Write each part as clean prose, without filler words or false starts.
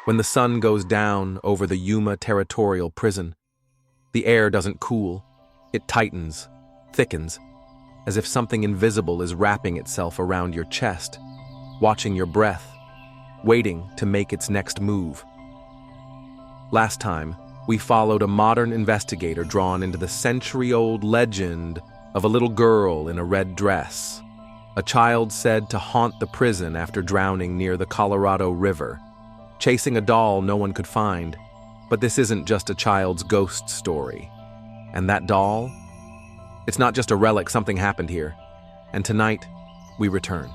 When the sun goes down over the Yuma territorial prison, the air doesn't cool, it tightens, thickens, as if something invisible is wrapping itself around your chest, watching your breath, waiting to make its next move. Last time, we followed a modern investigator drawn into the century-old legend of a little girl in a red dress, a child said to haunt the prison after drowning near the Colorado River, chasing a doll no one could find. But this isn't just a child's ghost story. And that doll? It's not just a relic, something happened here. And tonight, we return.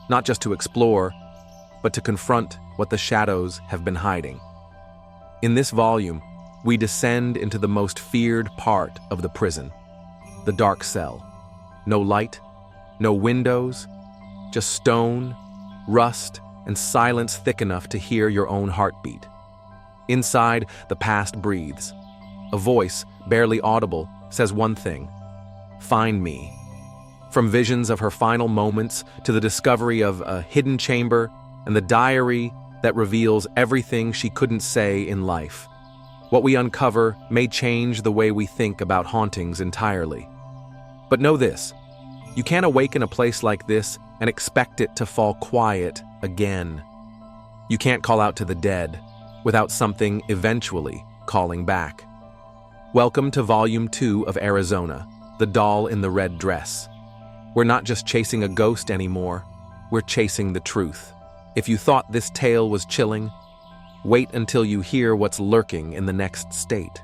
Not just to explore, but to confront what the shadows have been hiding. In this volume, we descend into the most feared part of the prison, the dark cell. No light, no windows, just stone, rust, and silence thick enough to hear your own heartbeat. Inside, the past breathes. A voice, barely audible, says one thing: find me. From visions of her final moments to the discovery of a hidden chamber and the diary that reveals everything she couldn't say in life. What we uncover may change the way we think about hauntings entirely. But know this: you can't awaken a place like this and expect it to fall quiet again. You can't call out to the dead without something eventually calling back. Welcome to Volume 2 of Arizona, The Doll in the Red Dress. We're not just chasing a ghost anymore, we're chasing the truth. If you thought this tale was chilling, wait until you hear what's lurking in the next state.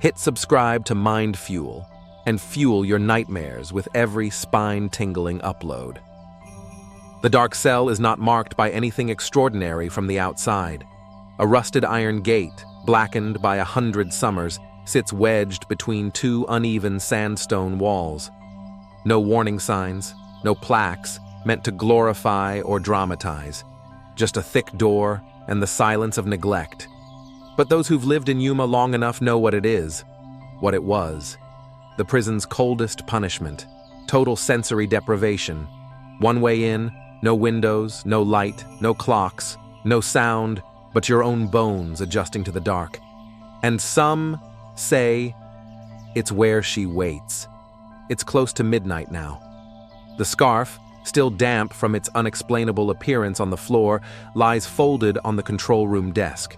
Hit subscribe to MindFuel and fuel your nightmares with every spine-tingling upload. The dark cell is not marked by anything extraordinary from the outside. A rusted iron gate, blackened by 100 summers, sits wedged between two uneven sandstone walls. No warning signs, no plaques meant to glorify or dramatize. Just a thick door and the silence of neglect. But those who've lived in Yuma long enough know what it is, what it was. The prison's coldest punishment, total sensory deprivation. One way in, no windows, no light, no clocks, no sound, but your own bones adjusting to the dark. And some say it's where she waits. It's close to midnight now. The scarf, still damp from its unexplainable appearance on the floor, lies folded on the control room desk.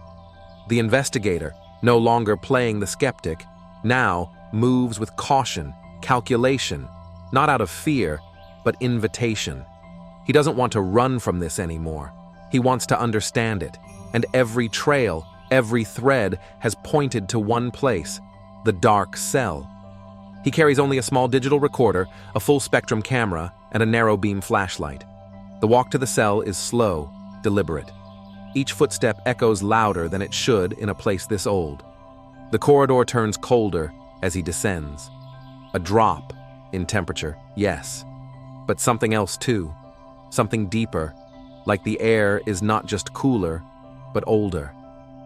The investigator, no longer playing the skeptic, now moves with caution, calculation, not out of fear, but invitation. He doesn't want to run from this anymore. He wants to understand it, and every trail, every thread has pointed to one place: the dark cell. He carries only a small digital recorder, a full-spectrum camera, and a narrow-beam flashlight. The walk to the cell is slow, deliberate. Each footstep echoes louder than it should in a place this old. The corridor turns colder as he descends. A drop in temperature, yes, but something else too. Something deeper, like the air is not just cooler, but older.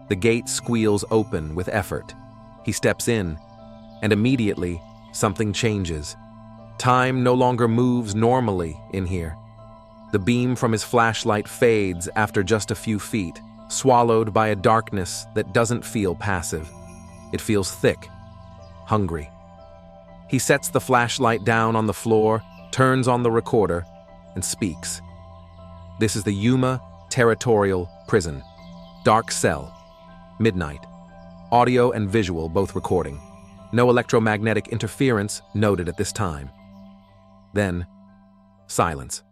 The gate squeals open with effort. He steps in, and immediately, something changes. Time no longer moves normally in here. The beam from his flashlight fades after just a few feet, swallowed by a darkness that doesn't feel passive. It feels thick, hungry. He sets the flashlight down on the floor, turns on the recorder, and speaks. This is the Yuma Territorial Prison. Dark cell. Midnight. Audio and visual both recording. No electromagnetic interference noted at this time. Then, silence.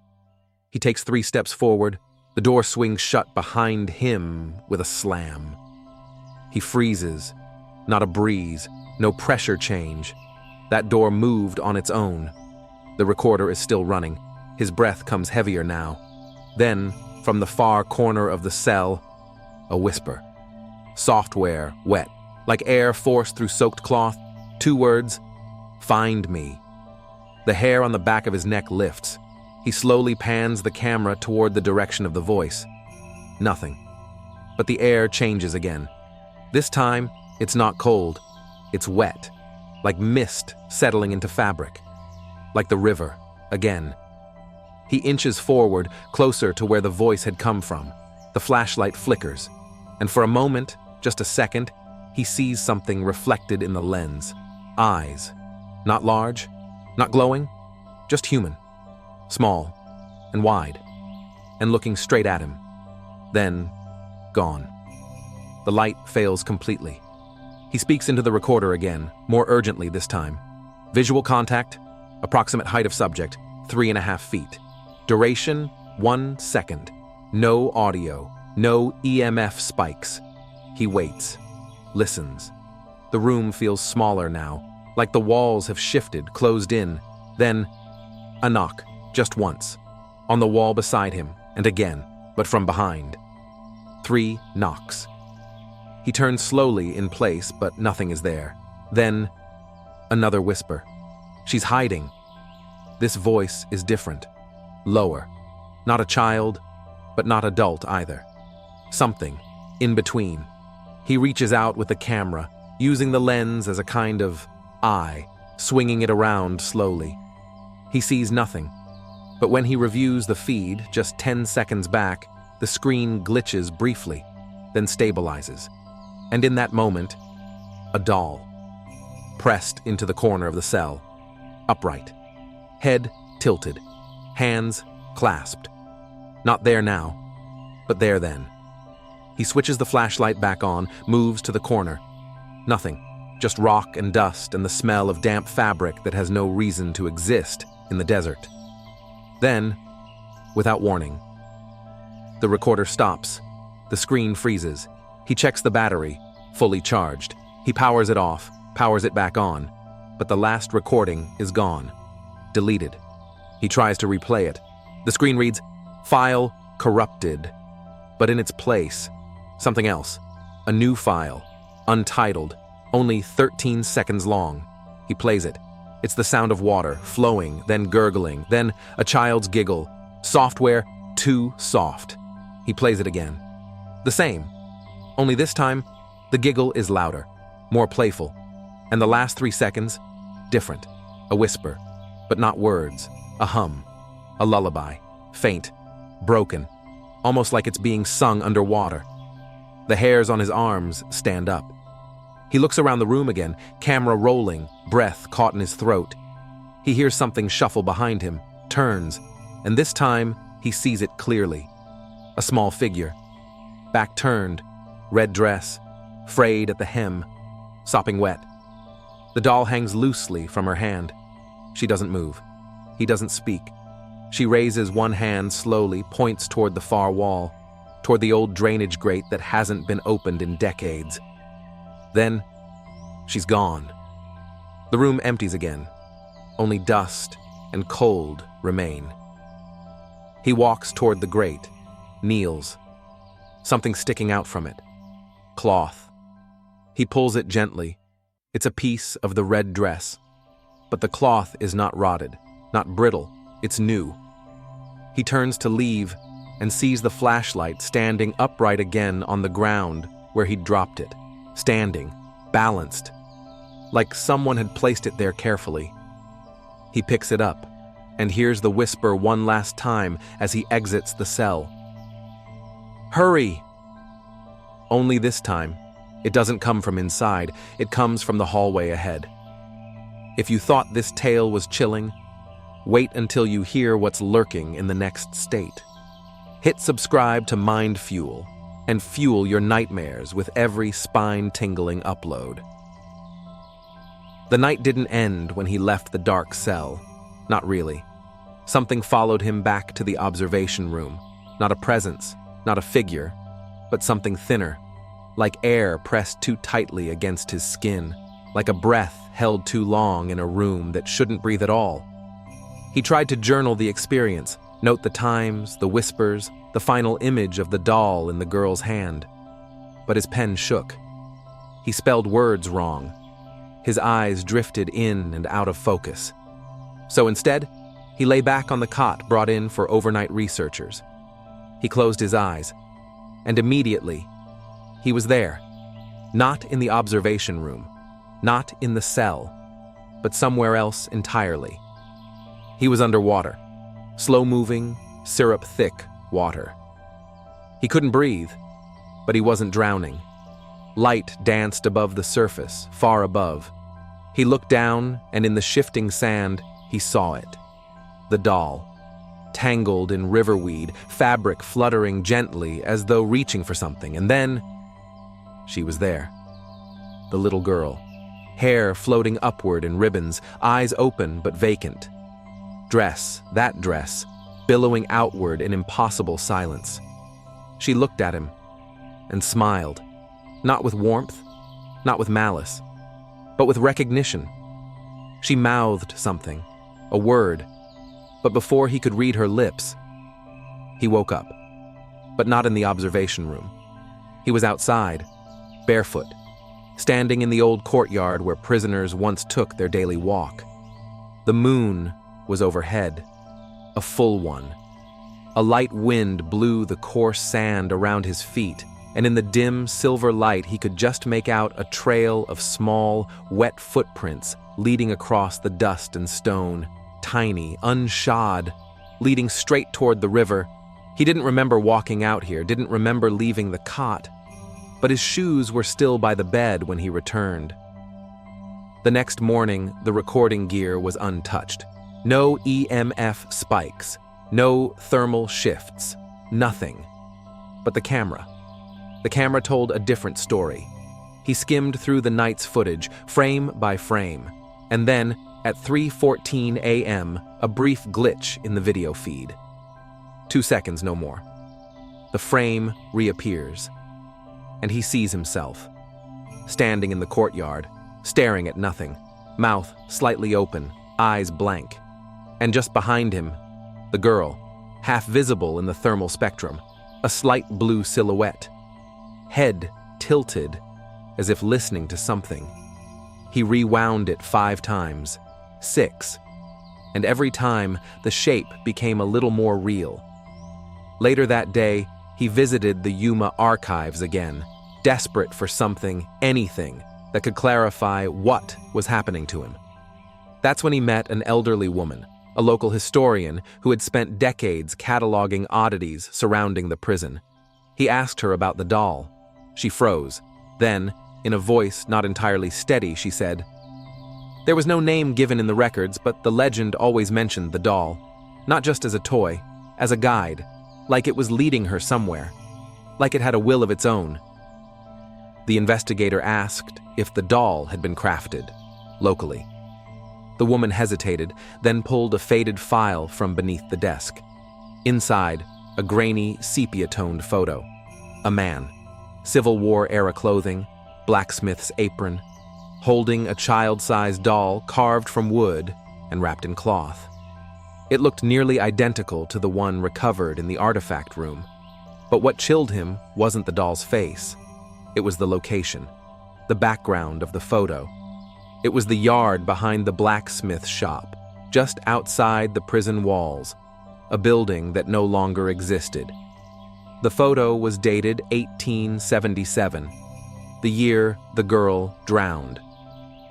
He takes 3 steps forward. The door swings shut behind him with a slam. He freezes. Not a breeze, no pressure change. That door moved on its own. The recorder is still running. His breath comes heavier now. Then, from the far corner of the cell, a whisper. Software, wet, like air forced through soaked cloth. 2 words: find me. The hair on the back of his neck lifts. He slowly pans the camera toward the direction of the voice. Nothing. But the air changes again. This time, it's not cold. It's wet, like mist settling into fabric. Like the river, again. He inches forward, closer to where the voice had come from. The flashlight flickers. and for a moment, just a second, he sees something reflected in the lens. Eyes. Not large, not glowing, just human. Small and wide, and looking straight at him. Then, gone. The light fails completely. He speaks into the recorder again, more urgently this time. Visual contact, approximate height of subject, 3.5 feet. Duration, 1 second. No audio, no EMF spikes. He waits, listens. The room feels smaller now, like the walls have shifted, closed in. Then, a knock, just once. On the wall beside him, and again, but from behind. 3 knocks. He turns slowly in place, but nothing is there. Then, another whisper. She's hiding. This voice is different. Lower. Not a child, but not adult either. Something in between. He reaches out with the camera, using the lens as a kind of eye, swinging it around slowly. He sees nothing. But when he reviews the feed, just 10 seconds back, the screen glitches briefly, then stabilizes. And in that moment, a doll, pressed into the corner of the cell, upright, head tilted, hands clasped. Not there now, but there then. He switches the flashlight back on, moves to the corner. Nothing, just rock and dust and the smell of damp fabric that has no reason to exist in the desert. Then, without warning, the recorder stops. The screen freezes. He checks the battery, fully charged. He powers it off, powers it back on, but the last recording is gone. Deleted. He tries to replay it. The screen reads, "File corrupted." But in its place, something else. A new file, untitled, only 13 seconds long. He plays it. It's the sound of water, flowing, then gurgling, then a child's giggle. Software too soft. He plays it again. The same. Only this time, the giggle is louder, more playful. And the last 3 seconds, different. A whisper, but not words. A hum. A lullaby. Faint. Broken. Almost like it's being sung underwater. The hairs on his arms stand up. He looks around the room again, camera rolling, breath caught in his throat. He hears something shuffle behind him, turns, and this time he sees it clearly. A small figure. Back turned, red dress, frayed at the hem, sopping wet. The doll hangs loosely from her hand. She doesn't move. He doesn't speak. She raises one hand slowly, points toward the far wall, toward the old drainage grate that hasn't been opened in decades. Then, she's gone. The room empties again. Only dust and cold remain. He walks toward the grate, kneels. Something sticking out from it. Cloth. He pulls it gently. It's a piece of the red dress. But the cloth is not rotted, not brittle. It's new. He turns to leave and sees the flashlight standing upright again on the ground where he'd dropped it. Standing, balanced, like someone had placed it there carefully. He picks it up and hears the whisper one last time as he exits the cell. "Hurry!" Only this time, it doesn't come from inside, it comes from the hallway ahead. If you thought this tale was chilling, wait until you hear what's lurking in the next state. Hit subscribe to MindFuel and fuel your nightmares with every spine-tingling upload. The night didn't end when he left the dark cell. Not really. Something followed him back to the observation room. Not a presence, not a figure, but something thinner, like air pressed too tightly against his skin, like a breath held too long in a room that shouldn't breathe at all. He tried to journal the experience, note the times, the whispers, the final image of the doll in the girl's hand. But his pen shook. He spelled words wrong. His eyes drifted in and out of focus. So instead, he lay back on the cot brought in for overnight researchers. He closed his eyes, and immediately, he was there. Not in the observation room, not in the cell, but somewhere else entirely. He was underwater, slow-moving, syrup-thick water. He couldn't breathe. but he wasn't drowning. Light danced above the surface, far above. He looked down, and in the shifting sand, he saw it. The doll, tangled in riverweed, fabric fluttering gently as though reaching for something, and then she was there. The little girl, hair floating upward in ribbons, eyes open but vacant. Dress, that dress, billowing outward in impossible silence. She looked at him and smiled, not with warmth, not with malice, but with recognition. She mouthed something, a word, but before he could read her lips, he woke up, but not in the observation room. He was outside, barefoot, standing in the old courtyard where prisoners once took their daily walk. The moon was overhead, a full one. A light wind blew the coarse sand around his feet, and in the dim silver light he could just make out a trail of small, wet footprints leading across the dust and stone, tiny, unshod, leading straight toward the river. He didn't remember walking out here, didn't remember leaving the cot, but his shoes were still by the bed when he returned. The next morning, the recording gear was untouched. No EMF spikes, no thermal shifts, nothing. But the camera. The camera told a different story. He skimmed through the night's footage, frame by frame, and then, at 3:14 a.m., a brief glitch in the video feed. 2 seconds, no more. The frame reappears, and he sees himself, standing in the courtyard, staring at nothing, mouth slightly open, eyes blank. And just behind him, the girl, half visible in the thermal spectrum, a slight blue silhouette, head tilted as if listening to something. He rewound it 5 times, 6, and every time the shape became a little more real. Later that day, he visited the Yuma archives again, desperate for something, anything, that could clarify what was happening to him. That's when he met an elderly woman, a local historian who had spent decades cataloging oddities surrounding the prison. He asked her about the doll. She froze. Then, in a voice not entirely steady, she said, "There was no name given in the records, but the legend always mentioned the doll, not just as a toy, as a guide, like it was leading her somewhere, like it had a will of its own." The investigator asked if the doll had been crafted locally. The woman hesitated, then pulled a faded file from beneath the desk. Inside, a grainy, sepia-toned photo. A man, Civil War-era clothing, blacksmith's apron, holding a child-sized doll carved from wood and wrapped in cloth. It looked nearly identical to the one recovered in the artifact room, but what chilled him wasn't the doll's face. It was the location, the background of the photo. It was the yard behind the blacksmith shop, just outside the prison walls, a building that no longer existed. The photo was dated 1877, the year the girl drowned.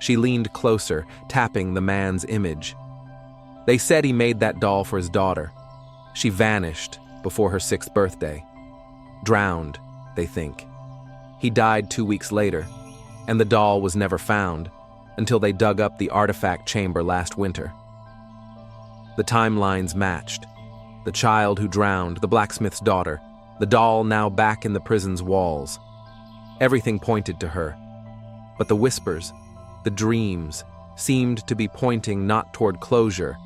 She leaned closer, tapping the man's image. They said he made that doll for his daughter. She vanished before her 6th birthday. Drowned, they think. He died 2 weeks later, and the doll was never found until they dug up the artifact chamber last winter. The timelines matched. The child who drowned, the blacksmith's daughter, the doll now back in the prison's walls. Everything pointed to her. But the whispers, the dreams, seemed to be pointing not toward closure,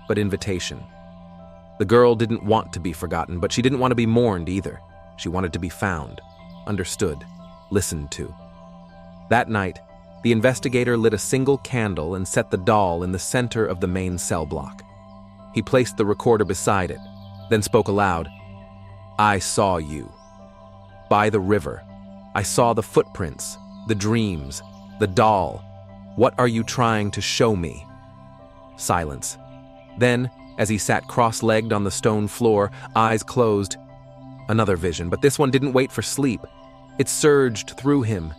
but invitation. The girl didn't want to be forgotten, but she didn't want to be mourned either. She wanted to be found, understood, listened to. That night, the investigator lit a single candle and set the doll in the center of the main cell block. He placed the recorder beside it, then spoke aloud. "I saw you. By the river. I saw the footprints, the dreams, the doll. What are you trying to show me?" Silence. Then, as he sat cross-legged on the stone floor, eyes closed, another vision, but this one didn't wait for sleep. It surged through him.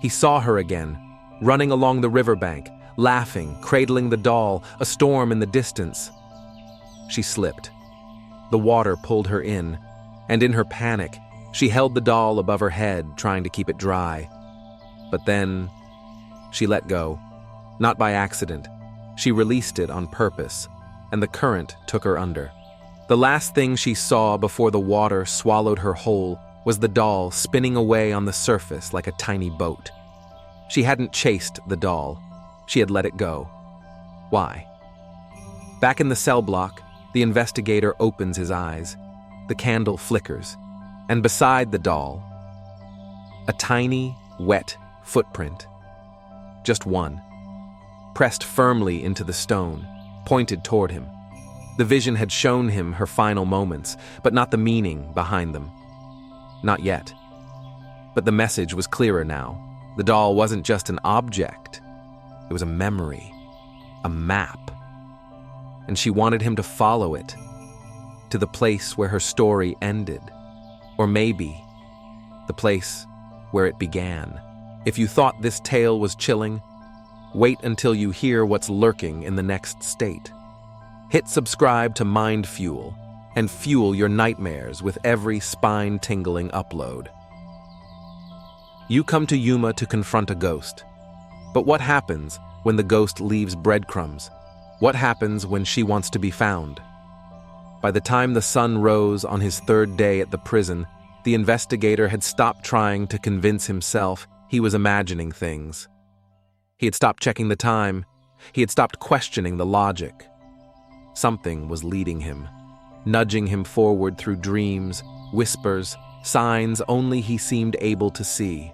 He saw her again, running along the riverbank, laughing, cradling the doll, a storm in the distance. She slipped. The water pulled her in, and in her panic, She held the doll above her head, trying to keep it dry. But then, she let go. Not by accident. She released it on purpose, and the current took her under. The last thing she saw before the water swallowed her whole was the doll spinning away on the surface like a tiny boat. She hadn't chased the doll. She had let it go. Why? Back in the cell block, the investigator opens his eyes. The candle flickers, and beside the doll, a tiny, wet footprint. Just one. Pressed firmly into the stone, pointed toward him. The vision had shown him her final moments, but not the meaning behind them. Not yet. But the message was clearer now. The doll wasn't just an object. It was a memory, a map. And she wanted him to follow it, to the place where her story ended. Or maybe, the place where it began. If you thought this tale was chilling, wait until you hear what's lurking in the next state. Hit subscribe to MindFuel and fuel your nightmares with every spine-tingling upload. You come to Yuma to confront a ghost. But what happens when the ghost leaves breadcrumbs? What happens when she wants to be found? By the time the sun rose on his third day at the prison, the investigator had stopped trying to convince himself he was imagining things. He had stopped checking the time. He had stopped questioning the logic. Something was leading him, nudging him forward through dreams, whispers, signs only he seemed able to see.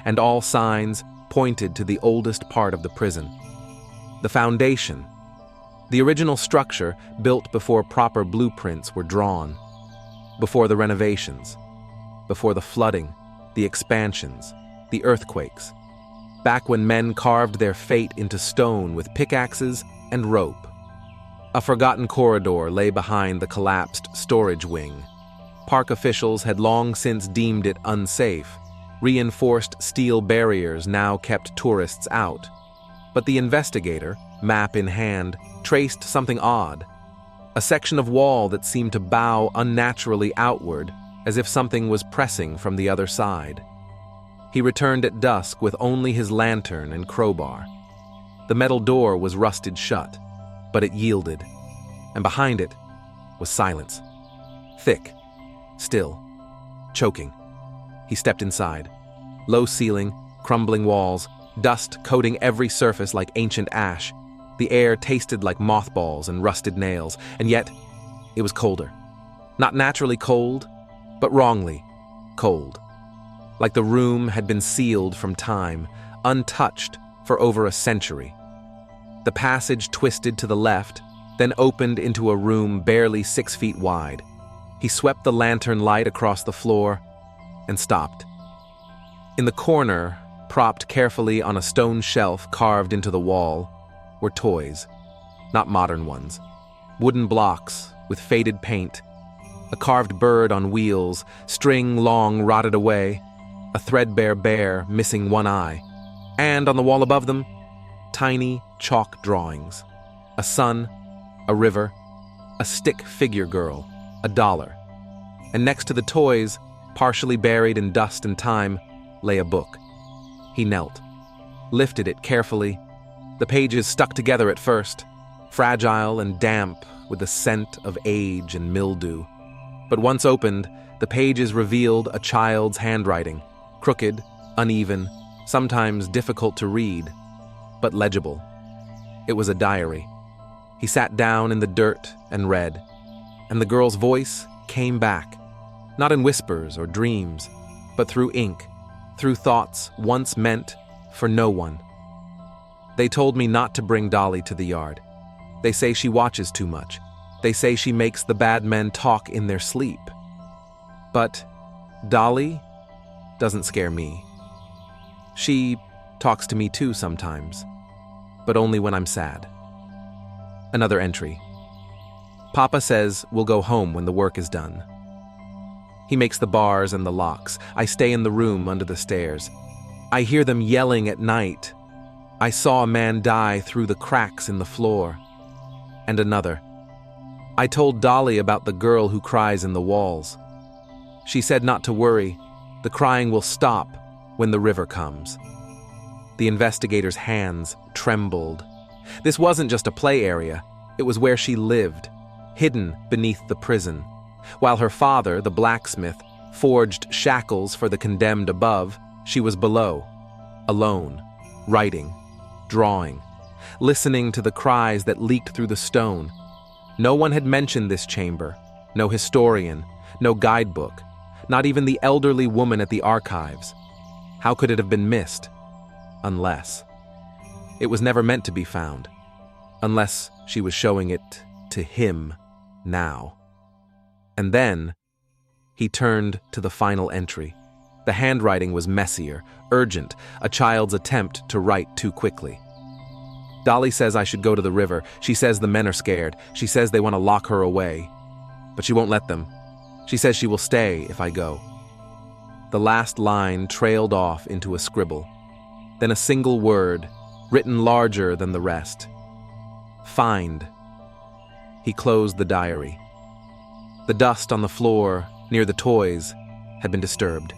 And all signs pointed to the oldest part of the prison. The foundation. The original structure built before proper blueprints were drawn, before the renovations, before the flooding, the expansions, the earthquakes, back when men carved their fate into stone with pickaxes and rope. A forgotten corridor lay behind the collapsed storage wing. Park officials had long since deemed it unsafe. Reinforced steel barriers now kept tourists out. But the investigator, map in hand, traced something odd. A section of wall that seemed to bow unnaturally outward, as if something was pressing from the other side. He returned at dusk with only his lantern and crowbar. The metal door was rusted shut, but it yielded, and behind it was silence. Thick, still, choking. He stepped inside. Low ceiling, crumbling walls, dust coating every surface like ancient ash. The air tasted like mothballs and rusted nails, and yet it was colder. Not naturally cold, but wrongly cold. Like the room had been sealed from time, untouched for over a century. The passage twisted to the left, then opened into a room barely 6 feet wide. He swept the lantern light across the floor and stopped. In the corner, propped carefully on a stone shelf carved into the wall, were toys, not modern ones. Wooden blocks with faded paint, a carved bird on wheels, string long rotted away, a threadbare bear missing one eye, and on the wall above them, tiny chalk drawings. A sun, a river, a stick figure girl, $1. And next to the toys, partially buried in dust and time, lay a book. He knelt, lifted it carefully. The pages stuck together at first, fragile and damp with the scent of age and mildew. But once opened, the pages revealed a child's handwriting, crooked, uneven, sometimes difficult to read, but legible. It was a diary. He sat down in the dirt and read, and the girl's voice came back, not in whispers or dreams, but through ink, through thoughts once meant for no one. They told me not to bring Dolly to the yard. They say she watches too much. They say she makes the bad men talk in their sleep. But Dolly doesn't scare me. She talks to me too sometimes, but only when I'm sad. Another entry. Papa says we'll go home when the work is done. He makes the bars and the locks. I stay in the room under the stairs. I hear them yelling at night. I saw a man die through the cracks in the floor. And another. I told Dolly about the girl who cries in the walls. She said not to worry. The crying will stop when the river comes. The investigator's hands trembled. This wasn't just a play area. It was where she lived, hidden beneath the prison. While her father, the blacksmith, forged shackles for the condemned above, she was below, alone, writing, drawing, listening to the cries that leaked through the stone. No one had mentioned this chamber, no historian, no guidebook, not even the elderly woman at the archives. How could it have been missed? Unless. It was never meant to be found. Unless she was showing it to him now. And then, he turned to the final entry. The handwriting was messier, urgent, a child's attempt to write too quickly. Dolly says I should go to the river. She says the men are scared. She says they want to lock her away. But she won't let them. She says she will stay if I go. The last line trailed off into a scribble. Then a single word, written larger than the rest. Find. He closed the diary. The dust on the floor, near the toys, had been disturbed.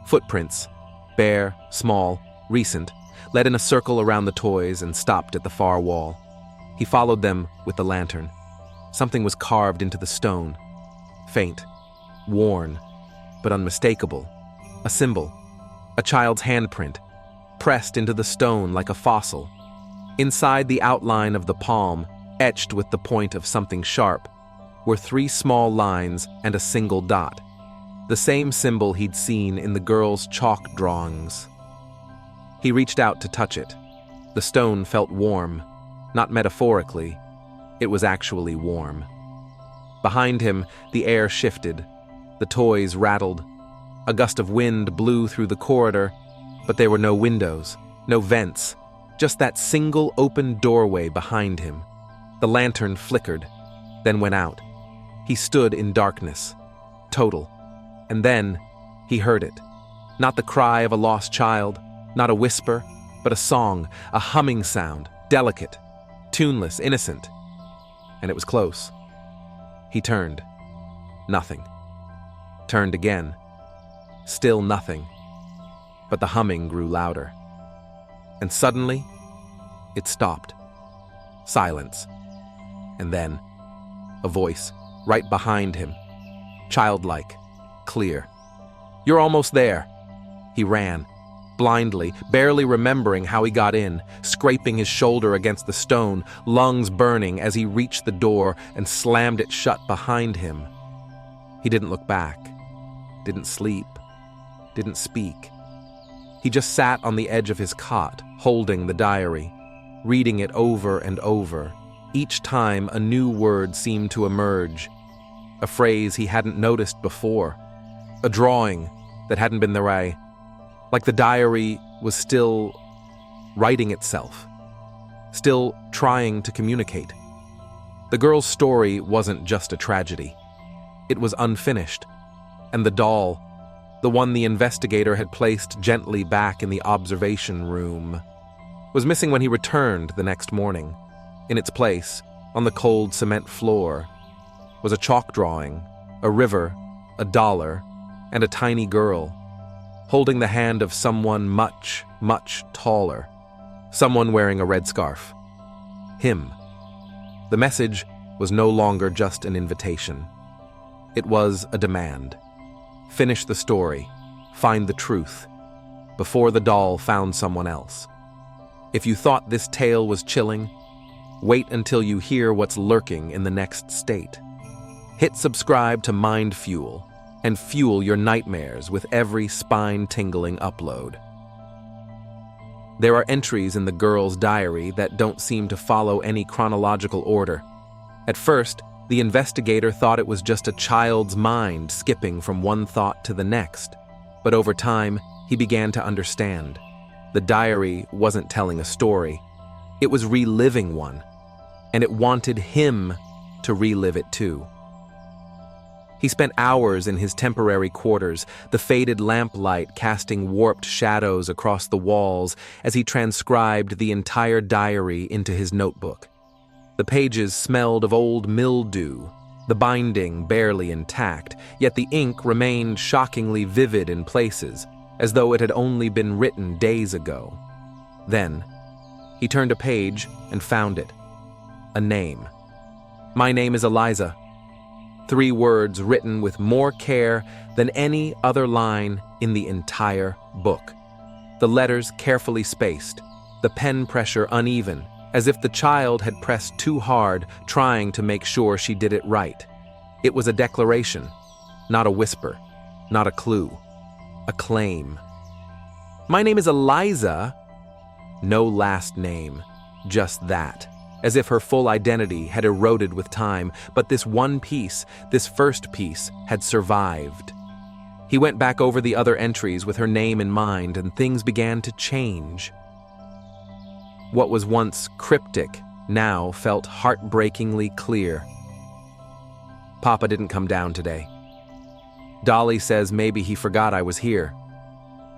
Footprints, bare, small, recent, led in a circle around the toys and stopped at the far wall. He followed them with the lantern. Something was carved into the stone. Faint, worn, but unmistakable. A symbol, a child's handprint, pressed into the stone like a fossil. Inside the outline of the palm, etched with the point of something sharp, were 3 small lines and a single dot. The same symbol he'd seen in the girl's chalk drawings. He reached out to touch it. The stone felt warm, not metaphorically. It was actually warm. Behind him, the air shifted. The toys rattled. A gust of wind blew through the corridor, but there were no windows, no vents, just that single open doorway behind him. The lantern flickered, then went out. He stood in darkness, total. And then he heard it. Not the cry of a lost child, not a whisper, but a song, a humming sound, delicate, tuneless, innocent. And it was close. He turned. Nothing. Turned again. Still nothing. But the humming grew louder. And suddenly, it stopped. Silence. And then, a voice, right behind him. Childlike, clear. You're almost there. He ran, blindly, barely remembering how he got in, scraping his shoulder against the stone, lungs burning as he reached the door and slammed it shut behind him. He didn't look back, didn't sleep, didn't speak. He just sat on the edge of his cot, holding the diary, reading it over and over. Each time a new word seemed to emerge, a phrase he hadn't noticed before, a drawing that hadn't been their way, like the diary was still writing itself, still trying to communicate. The girl's story wasn't just a tragedy. It was unfinished, and the doll, the one the investigator had placed gently back in the observation room, was missing when he returned the next morning. In its place, on the cold cement floor, was a chalk drawing, a river, a dollar, and a tiny girl, holding the hand of someone much, much taller, someone wearing a red scarf. Him. The message was no longer just an invitation. It was a demand. Finish the story, find the truth, before the doll found someone else. If you thought this tale was chilling, wait until you hear what's lurking in the next state. Hit subscribe to MindFuel and fuel your nightmares with every spine-tingling upload. There are entries in the girl's diary that don't seem to follow any chronological order. At first, the investigator thought it was just a child's mind skipping from one thought to the next. But over time, he began to understand. The diary wasn't telling a story. It was reliving one. And it wanted him to relive it too. He spent hours in his temporary quarters, the faded lamplight casting warped shadows across the walls as he transcribed the entire diary into his notebook. The pages smelled of old mildew, the binding barely intact, yet the ink remained shockingly vivid in places, as though it had only been written days ago. Then, he turned a page and found it. A name. "My name is Eliza." 3 words written with more care than any other line in the entire book. The letters carefully spaced, the pen pressure uneven, as if the child had pressed too hard, trying to make sure she did it right. It was a declaration, not a whisper, not a clue, a claim. "My name is Eliza." No last name, just that, as if her full identity had eroded with time, but this one piece, this first piece, had survived. He went back over the other entries with her name in mind, and things began to change. What was once cryptic now felt heartbreakingly clear. "Papa didn't come down today. Dolly says maybe he forgot I was here.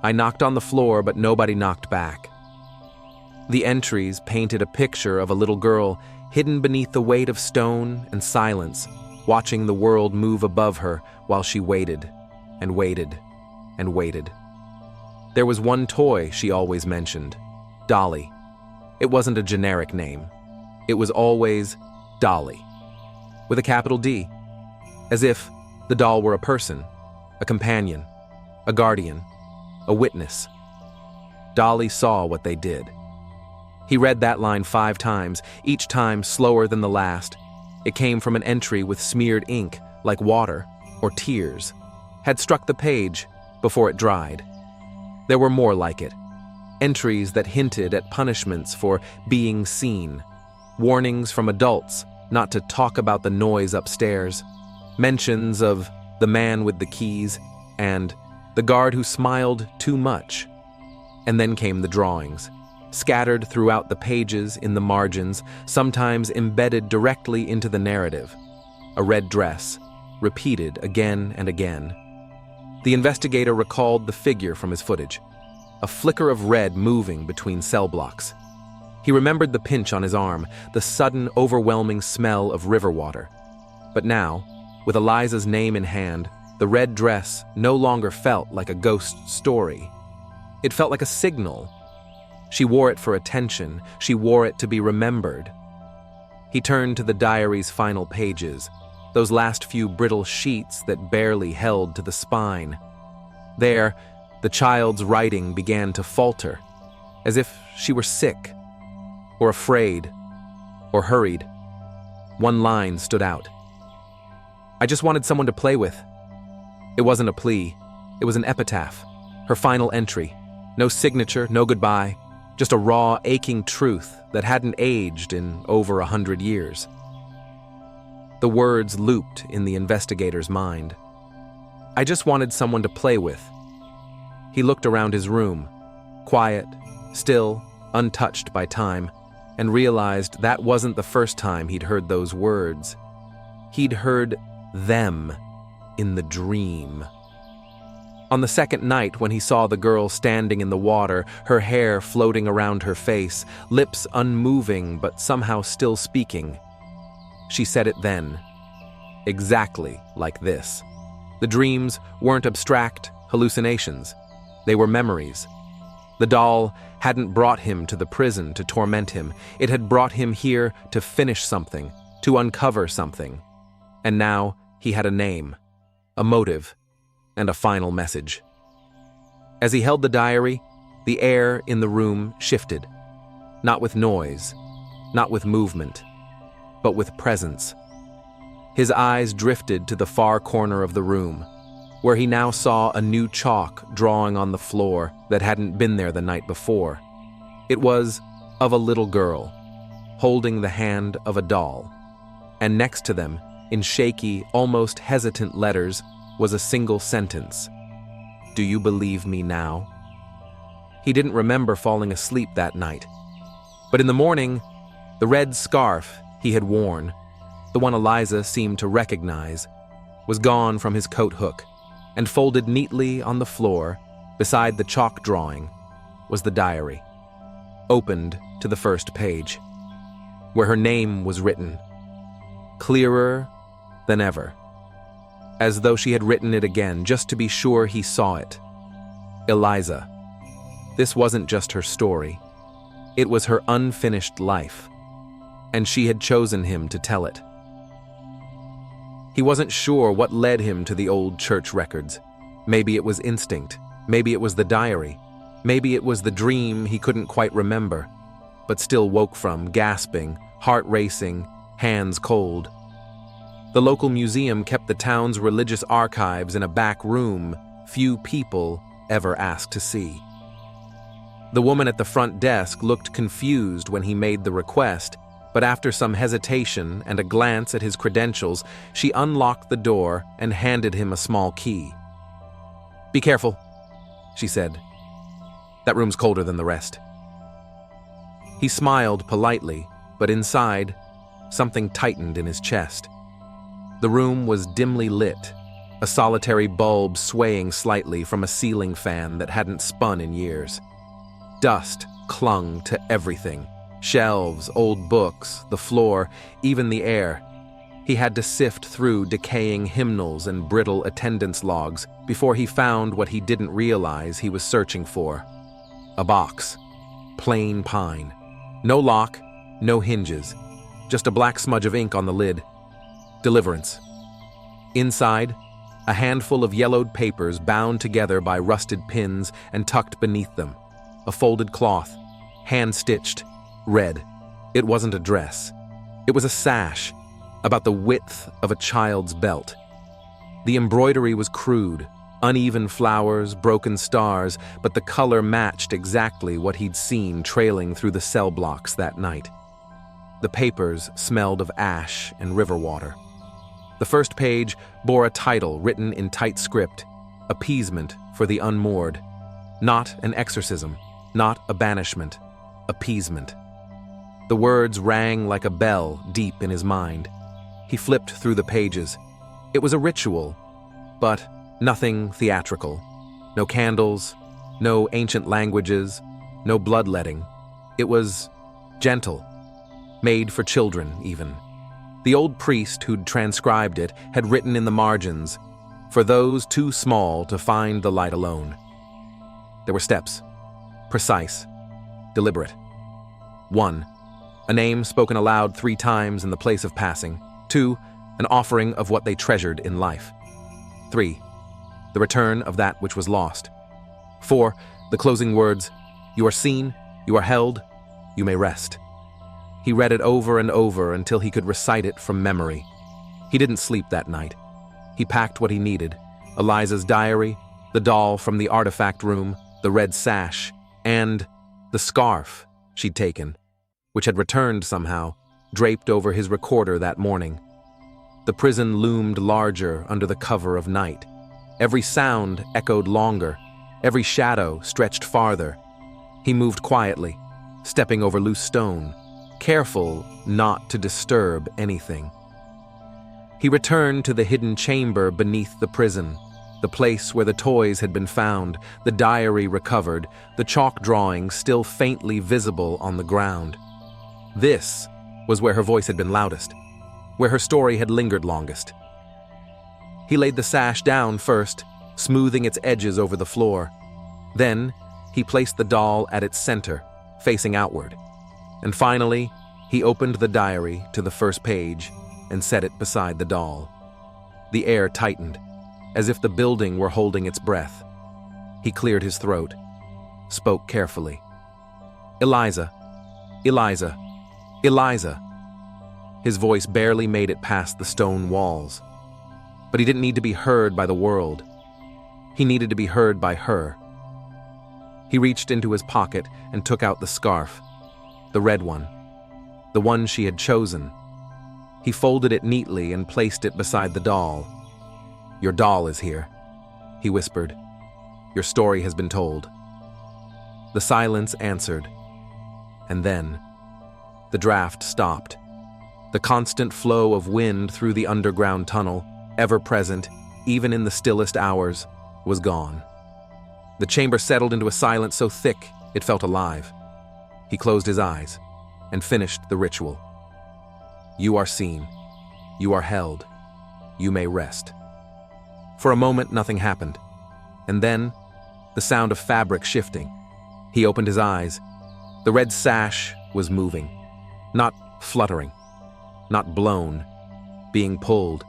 I knocked on the floor, but nobody knocked back." The entries painted a picture of a little girl hidden beneath the weight of stone and silence, watching the world move above her while she waited and waited and waited. There was one toy she always mentioned, Dolly. It wasn't a generic name. It was always Dolly, with a capital D, as if the doll were a person, a companion, a guardian, a witness. Dolly saw what they did. He read that line 5 times, each time slower than the last. It came from an entry with smeared ink, like water or tears, had struck the page before it dried. There were more like it, entries that hinted at punishments for being seen, warnings from adults not to talk about the noise upstairs, mentions of the man with the keys and the guard who smiled too much. And then came the drawings, scattered throughout the pages in the margins, sometimes embedded directly into the narrative. A red dress, repeated again and again. The investigator recalled the figure from his footage, a flicker of red moving between cell blocks. He remembered the pinch on his arm, the sudden overwhelming smell of river water. But now, with Eliza's name in hand, the red dress no longer felt like a ghost story. It felt like a signal. She wore it for attention. She wore it to be remembered. He turned to the diary's final pages, those last few brittle sheets that barely held to the spine. There, the child's writing began to falter, as if she were sick, or afraid, or hurried. One line stood out. "I just wanted someone to play with." It wasn't a plea. It was an epitaph, her final entry. No signature, no goodbye, just a raw, aching truth that hadn't aged in over 100 years. The words looped in the investigator's mind. "I just wanted someone to play with." He looked around his room, quiet, still, untouched by time, and realized that wasn't the first time he'd heard those words. He'd heard them in the dream. On the second night, when he saw the girl standing in the water, her hair floating around her face, lips unmoving but somehow still speaking, she said it then, exactly like this. The dreams weren't abstract hallucinations. They were memories. The doll hadn't brought him to the prison to torment him. It had brought him here to finish something, to uncover something. And now he had a name, a motive, and a final message. As he held the diary, the air in the room shifted, not with noise, not with movement, but with presence. His eyes drifted to the far corner of the room, where he now saw a new chalk drawing on the floor that hadn't been there the night before. It was of a little girl, holding the hand of a doll, and next to them, in shaky, almost hesitant letters, was a single sentence. "Do you believe me now?" He didn't remember falling asleep that night. But in the morning, the red scarf he had worn, the one Eliza seemed to recognize, was gone from his coat hook, and folded neatly on the floor, beside the chalk drawing, was the diary, opened to the first page, where her name was written, clearer than ever, as though she had written it again just to be sure he saw it. Eliza. This wasn't just her story. It was her unfinished life, and she had chosen him to tell it. He wasn't sure what led him to the old church records. Maybe it was instinct. Maybe it was the diary. Maybe it was the dream he couldn't quite remember, but still woke from, gasping, heart racing, hands cold. The local museum kept the town's religious archives in a back room few people ever asked to see. The woman at the front desk looked confused when he made the request, but after some hesitation and a glance at his credentials, she unlocked the door and handed him a small key. "Be careful," she said. "That room's colder than the rest." He smiled politely, but inside, something tightened in his chest. The room was dimly lit, a solitary bulb swaying slightly from a ceiling fan that hadn't spun in years. Dust clung to everything. Shelves, old books, the floor, even the air. He had to sift through decaying hymnals and brittle attendance logs before he found what he didn't realize he was searching for. A box. Plain pine. No lock, no hinges. Just a black smudge of ink on the lid. Deliverance. Inside, a handful of yellowed papers bound together by rusted pins and tucked beneath them. A folded cloth, hand-stitched, red. It wasn't a dress. It was a sash, about the width of a child's belt. The embroidery was crude, uneven flowers, broken stars, but the color matched exactly what he'd seen trailing through the cell blocks that night. The papers smelled of ash and river water. The first page bore a title written in tight script, Appeasement for the Unmoored. Not an exorcism, not a banishment, appeasement. The words rang like a bell deep in his mind. He flipped through the pages. It was a ritual, but nothing theatrical. No candles, no ancient languages, no bloodletting. It was gentle, made for children even. The old priest who'd transcribed it had written in the margins, "For those too small to find the light alone." There were steps, precise, deliberate. 1. A name spoken aloud 3 times in the place of passing. 2. An offering of what they treasured in life. 3. The return of that which was lost. 4. The closing words, "You are seen, you are held, you may rest." He read it over and over until he could recite it from memory. He didn't sleep that night. He packed what he needed: Eliza's diary, the doll from the artifact room, the red sash, and the scarf she'd taken, which had returned somehow, draped over his recorder that morning. The prison loomed larger under the cover of night. Every sound echoed longer. Every shadow stretched farther. He moved quietly, stepping over loose stone, careful not to disturb anything. He returned to the hidden chamber beneath the prison, the place where the toys had been found, the diary recovered, the chalk drawings still faintly visible on the ground. This was where her voice had been loudest, where her story had lingered longest. He laid the sash down first, smoothing its edges over the floor. Then, he placed the doll at its center, facing outward. And finally, he opened the diary to the first page and set it beside the doll. The air tightened, as if the building were holding its breath. He cleared his throat, spoke carefully. "Eliza, Eliza, Eliza." His voice barely made it past the stone walls. But he didn't need to be heard by the world. He needed to be heard by her. He reached into his pocket and took out the scarf, the red one, the one she had chosen. He folded it neatly and placed it beside the doll. "Your doll is here," he whispered. "Your story has been told." The silence answered. And then, the draft stopped. The constant flow of wind through the underground tunnel, ever present, even in the stillest hours, was gone. The chamber settled into a silence so thick it felt alive. He closed his eyes and finished the ritual. "You are seen. You are held. You may rest." For a moment, nothing happened. And then, the sound of fabric shifting. He opened his eyes. The red sash was moving. Not fluttering. Not blown. Being pulled.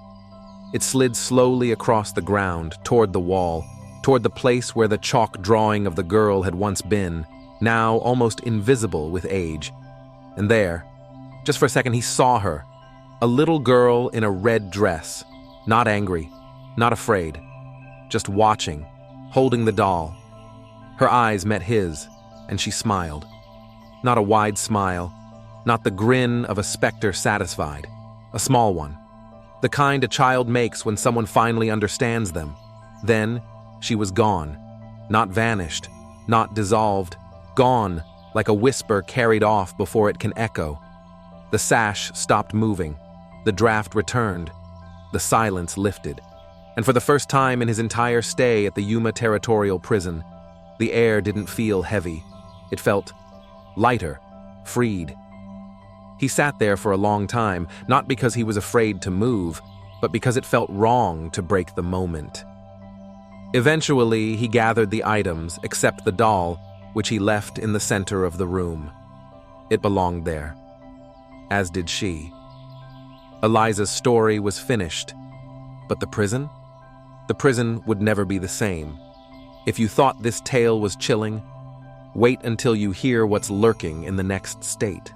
It slid slowly across the ground, toward the wall, toward the place where the chalk drawing of the girl had once been, now almost invisible with age. And there, just for a second, he saw her. A little girl in a red dress, not angry, not afraid, just watching, holding the doll. Her eyes met his, and she smiled. Not a wide smile, not the grin of a specter satisfied, a small one. The kind a child makes when someone finally understands them. Then, she was gone, not vanished, not dissolved, gone like a whisper carried off before it can echo. The sash stopped moving, the draft returned, the silence lifted. And for the first time in his entire stay at the Yuma Territorial Prison, the air didn't feel heavy. It felt lighter, freed. He sat there for a long time, not because he was afraid to move, but because it felt wrong to break the moment. Eventually, he gathered the items, except the doll, which he left in the center of the room. It belonged there, as did she. Eliza's story was finished, but the prison? The prison would never be the same. If you thought this tale was chilling, wait until you hear what's lurking in the next state.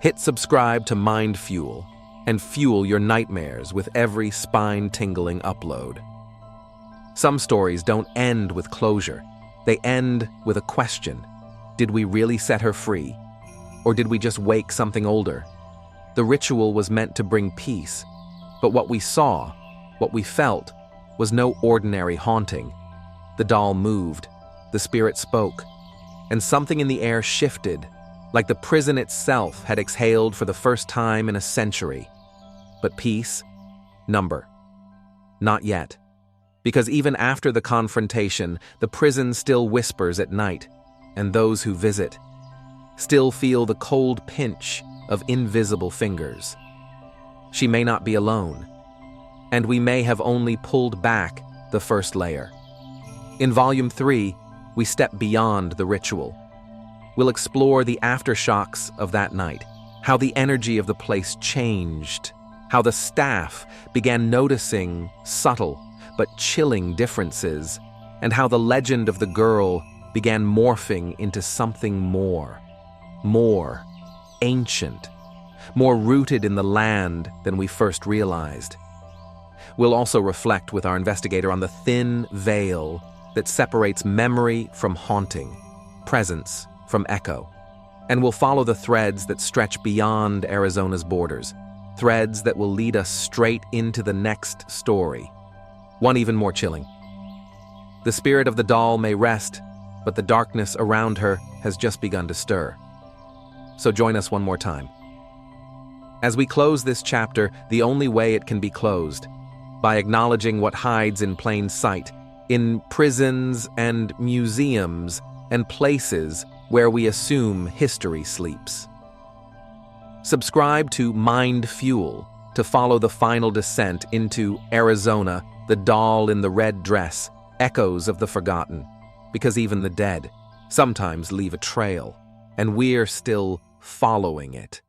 Hit subscribe to MindFuel and fuel your nightmares with every spine-tingling upload. Some stories don't end with closure. They end with a question. Did we really set her free? Or did we just wake something older? The ritual was meant to bring peace, but what we saw, what we felt, was no ordinary haunting. The doll moved, the spirit spoke, and something in the air shifted, like the prison itself had exhaled for the first time in a century. But peace? Number. Not yet. Because even after the confrontation, the prison still whispers at night, and those who visit still feel the cold pinch of invisible fingers. She may not be alone, and we may have only pulled back the first layer. In Volume 3, we step beyond the ritual. We'll explore the aftershocks of that night, how the energy of the place changed, how the staff began noticing subtle but chilling differences, and how the legend of the girl began morphing into something more ancient, more rooted in the land than we first realized. We'll also reflect with our investigator on the thin veil that separates memory from haunting, presence from echo. And we'll follow the threads that stretch beyond Arizona's borders, threads that will lead us straight into the next story, one even more chilling. The spirit of the doll may rest, but the darkness around her has just begun to stir. So join us one more time. As we close this chapter, the only way it can be closed, by acknowledging what hides in plain sight, in prisons and museums and places where we assume history sleeps. Subscribe to MindFuel to follow the final descent into Arizona, the doll in the red dress, echoes of the forgotten, because even the dead sometimes leave a trail, and we're still following it.